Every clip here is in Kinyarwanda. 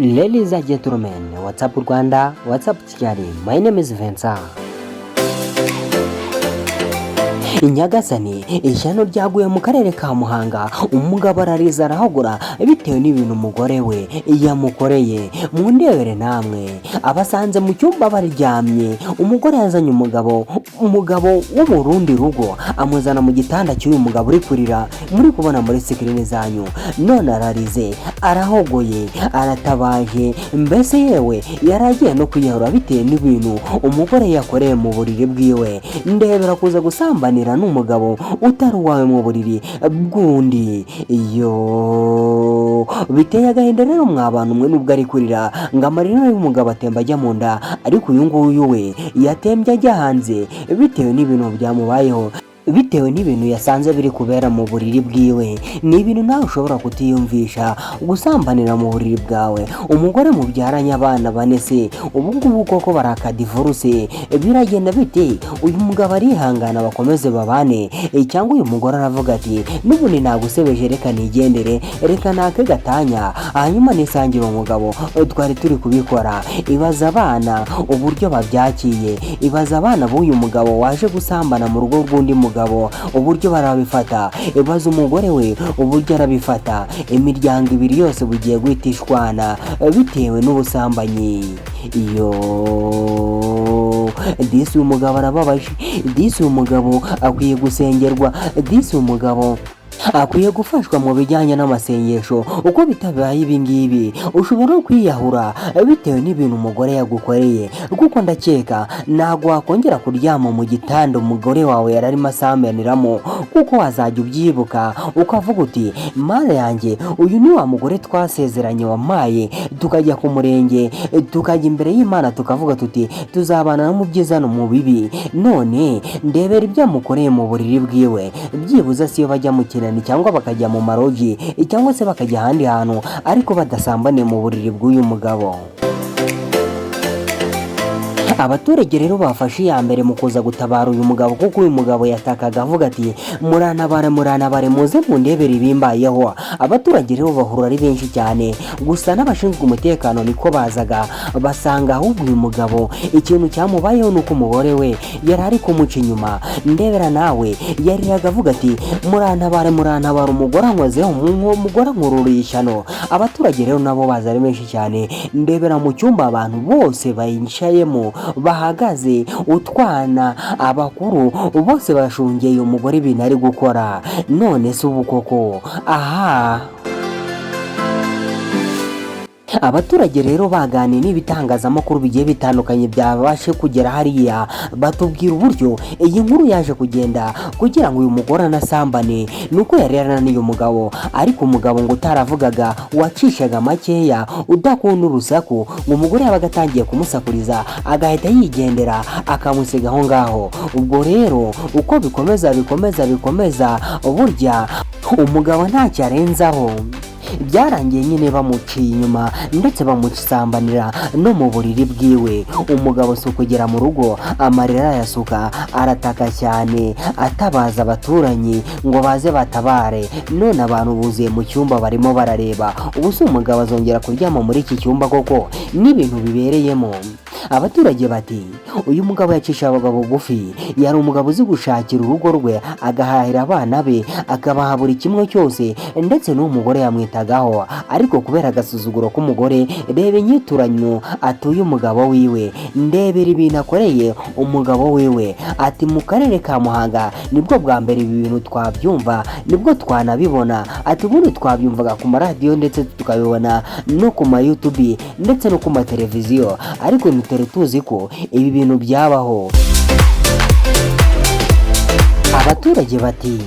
Ladies and gentlemen, what's up Rwanda, what's up Kigali, my name is Vincent. Inyagasani ishyano ryaguye mu karere ka Muhanga, umugabo arariza arahogora bitewe n'ibintu umugore we yamukoreye. Mu ndebere namwe abasanze mu cyumba baryamye, umugore yazanye umugabo wo mu rundi rugo amuzana mu gitanda cy'uyu mugabo uri kurira, muri kubona muri screen zanyu. None ararize arahogoye aratabaje, mbese yewe yaragiye no kwiyahura bitewe n'ibintu umugore yakoreye mu buriri bwiwe. Ndebera kuza gusambanira n'umugabo utari uwawe mu buriri bw'undi. Yo biteye agahinda rero mwabantu mwe, nubwo ari kurira ngo amarira y'umugabo atemba ajya mu nda, ariko uyu nguyu we yatembye ajya hanze bitewe n'ibintu byamubayeho, bitewe n'ibintu yasanze biri kubera mu buriri bwiwe. Ni ibintu nawe ushobora kutiyumvisha, gusambanira mu buriri bwawe. Umugore mubyaranye abana bane se ubu ngubu koko baraka divorce, biragenda bite? Uyu mugabo arihangana bakomeze babane, cyangwa uyu mugore aravuga ati n'ubundi nagusebeje reka nigendere, reka nake gatanya hanyuma nisangira umugabo twari turi kubikora. Ibaza abana uburyo babyakiye, ibaza abana b'uyu mugabo waje gusambana mu rugo rw'undi mugabo uburyo barabifata, ibaza umugore we uburyo arabifata. Imiryango ibiri yose bugiye guhitishwana bitewe n'ubusambanyi. Iyo disi umugabo arababaje, disi umugabo akwiye gusengerwa, disi umugabo akwiye gufashwa mu bijyanye n'amasengesho. Uko bitabaye ibi ngibi ushobora kwiyahura bitewe n'ibintu umugore yagukoreye, kuko ndakeka ntabwo wakongera kuryama mu gitanda umugore wawe yararimo asambaniramo, kuko wazajya ubyibuka ukavuga uti mana yanjye, uyu ni wa mugore twasezeranye wamaye, tukajya ku murenge tukajya imbere y'Imana tukavuga tuti tuzabana mu byiza no mu bibi. None ndebera ibyo amukoreye mu buriri bwiwe, byibuze siyo bajya mu cyangwa bakajya mu marogi cyangwa se bakajya ahandi hantu, ariko badasambane mu buriri bw'uyu mugabo. Abaturage rero bafashe iya mbere mu kuza gutabara uyu mugabo, kuko uyu mugabo yatakaga avuga ati muranabare muze mundebere ibimbayeho. Abaturage rero bahura ari benshi cyane, gusa n'abashinzwe umutekano niko bazaga basanga ahubwo uyu mugabo ikintu cyamubayeho nuko umugore we yari ari kumuca inyuma. Ndebera nawe yariraga avuga ati murantabare umugore ankozeho, umugore ankururiye ishyano. Abaturage rero nabo baza ari benshi cyane, ndebera mu cyumba abantu bose bayinshayemo bahagaze, utwana abakuru bose bashungeye umugore ibintu ari gukora. None se ubu koko aha abaturage rero baganiye n'ibitangazamakuru bigiye bitandukanye byabashe kugera hariya, batubwira uburyo iyi nkuru yaje kugenda kugira ngo uyu mugore anasambane. Nuko yari yarananiye umugabo, ariko umugabo ngo utaravugaga, wacishaga makeya, udakunda urusaku, ngo umugore yabaga atangiye kumusakuriza agahita yigendera akamusiga aho ngaho. Ubwo rero uko bikomeza burya umugabo ntacyo arenzaho, byarangiye nyine bamuciye inyuma ndetse bamusambanira no mu buriri bwiwe. Umugabo si ukugera mu rugo amarira arayasuka, arataka cyane atabaza abaturanyi ngo baze batabare. None abantu buzuye mu cyumba barimo barareba, ubu si umugabo azongera kuryama muri iki cyumba koko n'ibintu bibereyemo? Abaturage bati uyu mugabo yacisha abagabo bugufi, yari umugabo uzi gushakira urugo rwe, agahahira abana be, akabaha buri kimwe cyose, ndetse n'umugore yamwitagaho. Ariko kubera agasuzuguro k'umugore, reba inyituranyo atuye umugabo wiwe, ndebera ibintu akoreye umugabo wiwe. Ati mu karere ka Muhanga nibwo bwa mbere ibi bintu twabyumva, nibwo twanabibona. Ati ubundi twabyumvaga ku maradiyo ndetse tukabibona no ku ma YouTube ndetse no ku mateleviziyo, ariko ntitari tuzi ko ibi bintu byabaho. Abaturage bati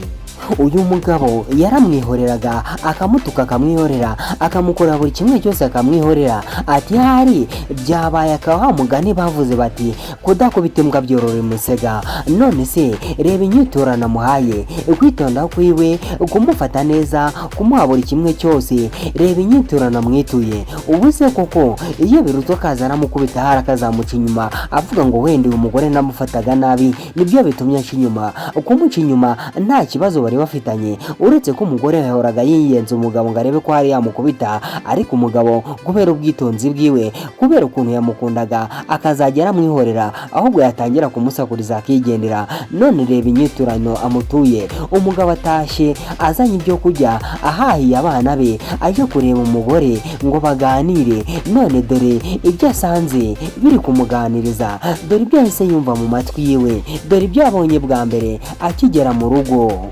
uyu mugabo yaramwihoreraga, akamutuka akamwihorera, akamukorera buri kimwe cyose akamwihorera. Ati hari byabaye akawa mugani bavuze bati kudakubita imbwa byorora imusega. None se reba inyiturana muhaye, kwitonda kwiwe, kumufata neza, kumuha buri kimwe cyose, reba inyiturana mwituye. Ubu se koko iyo biruto kazana mukubita hari akazamuca inyuma avuga ngo wenda uyu mugore namufataga nabi nibyo bitumye nshi inyuma. Kumuca inyuma nta kibazo bari bari bafitanye, uretse ko umugore yahoraga yiyenza umugabo ngo arebe ko hari yamukubita, ariko umugabo kubera ubwitonzi bwiwe, kubera ukuntu yamukundaga akazagera amwihorera, ahubwo yatangira kumusakuriza akigendera. None reba inyiturano amutuye, umugabo atashye azanye ibyo kurya, ahahiye abana be, aje kureba umugore ngo baganire. None dore ibyo asanze biri kumuganiriza, dore ibyo yahise yumva mu matwi yiwe, dore ibyo yabonye bwa mbere akigera mu rugo.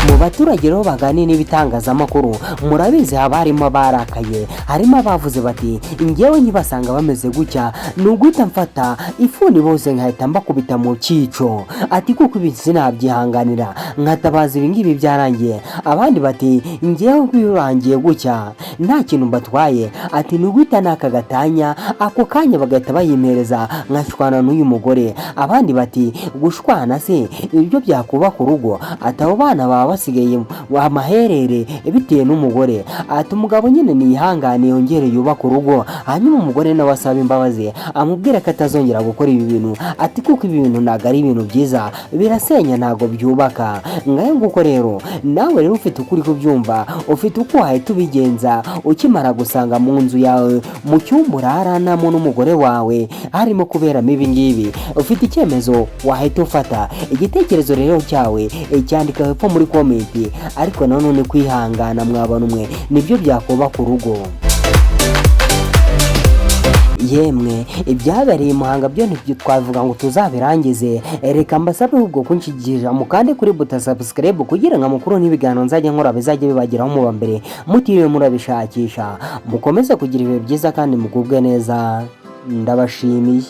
Mu baturage rero baganira n'ibitangazamakuru, murabizi haba harimo abarakaye, harimo abavuze bati njyewe nkibasanga bameze gutya nuguhita mfata ifuni bose nkahita mbakubita mu cyico, ati kuko ibi sinabyihanganira nkatabaza ibi ngibi byarangiye. Abandi bati njyewe birangiye gutya nta kintu mbatwaye, ati nuguhita naka gatanya ako kanya bagahita bayimpereza nkashwana n'uyu mugore. Abandi bati gushwana se ibyo byakubaka urugo, ati abo bana baba basigaye amaherere bitewe n'umugore, ati umugabo nyine niyihangane yongere yubaka urugo. Hanyuma umugore nawe asaba imbabazi amubwira ko atazongera gukora ibi bintu, ati kuko ibi bintu ntabwo ari ibintu byiza, birasenya ntabwo byubaka. Ngayo nguko rero nawe rero ufite ukuri kubyumva, ufite uko wahita ubigenza ukimara gusanga mu nzu yawe mu cyumba uraranamo n'umugore wawe harimo kuberamo ibi ngibi, ufite icyemezo wahita ufata. Igitekerezo rero cyawe cyandika hepfo muri komenti, ariko nanone kwihangana mwabona umwe nibyo byakubaka urugo. Yemwe ibyabereye Muhanga byo ntibyo twavuga ngo tuzabirangize, reka mbasabe ubwo kunshigikira mukande kuri buta subscribe kugira ngo amakuru n'ibiganiro nzajya nkora bizajye bibageraho mu bambere mutiriwe murabishakisha. Mukomeze kugira ibihe byiza kandi mugubwe neza, ndabashimiye.